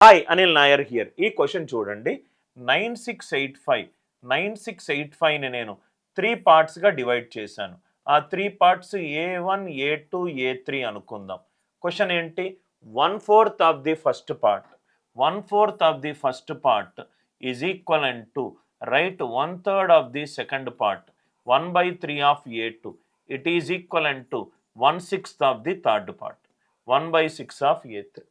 Hi Anil Nair here. ఈ question చూడండి. 9685ని నేను 3 పార్ట్స్గా డివైడ్ చేశాను. ఆ 3 పార్ట్స్ A1 A2 A3 అనుకుందాం. క్వశ్చన్ ఏంటి? 1/4 of the first part 1/4 of the first part is equivalent to right 1/3 of the second part 1/3 of A2. It is equivalent to 1/6 of the third part 1/6 of A3.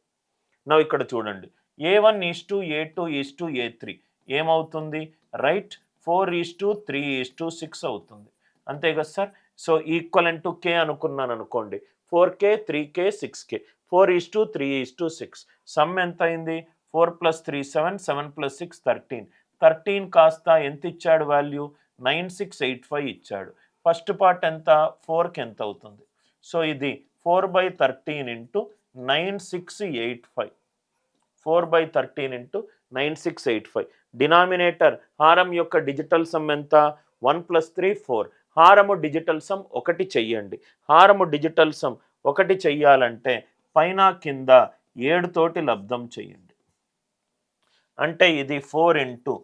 నా ఇక్కడ చూడండి, A1 is to A2 is to A3 ఏమవుతుంది? Right 4:3:6 అవుతుంది. అంతే కదా sir? So equivalent to K అనుకున్నాను అనుకోండి, 4K 3K 6K 4:3:6. Some ఎంత అయింది? 4 + 3 7 7 + 6 13. 13 కాస్త ఎంత ఇచ్చాడు వాల్యూ? 9685 ఇచ్చాడు. ఫస్ట్ పార్ట్ ఎంత? 4కి ఎంత అవుతుంది? సో ఇది 4/13 ఇంటూ 9685. 4/13 ఇంటూ 9685. డినామినేటర్ హారం యొక్క డిజిటల్ సమ్ ఎంత? 1 + 3 4. హారము డిజిటల్ సమ్ 1 చెయ్యండి. హారము డిజిటల్ సమ్ 1 చెయ్యాలంటే పైన కింద 7 తోటి లబ్ధం చెయ్యండి. అంటే ఇది 4 ఇంటూ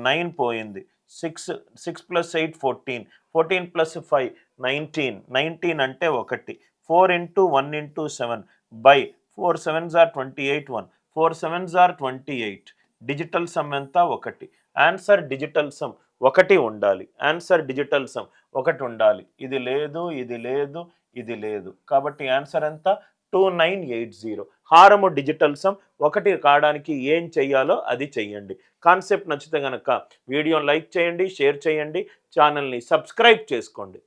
9 పోయింది. 6 + 8 14. 14 + 5 19. 19 అంటే 1. 4 into 1 into 7 by 4 7s are 28 1. 4 7s are 28. Digital sum ఎంత? 1. ఆన్సర్ డిజిటల్ సమ్ 1 ఉండాలి. ఆన్సర్ డిజిటల్ సమ్ 1 ఉండాలి. ఇది లేదు, ఇది లేదు, ఇది లేదు. కాబట్టి ఆన్సర్ ఎంత? 2980. హారము డిజిటల్ సమ్ 1 కావడానికి ఏం చెయ్యాలో అది చెయ్యండి. కాన్సెప్ట్ నచ్చితే కనుక వీడియోని లైక్ చేయండి, షేర్ చేయండి, ఛానల్ని సబ్స్క్రైబ్ చేసుకోండి.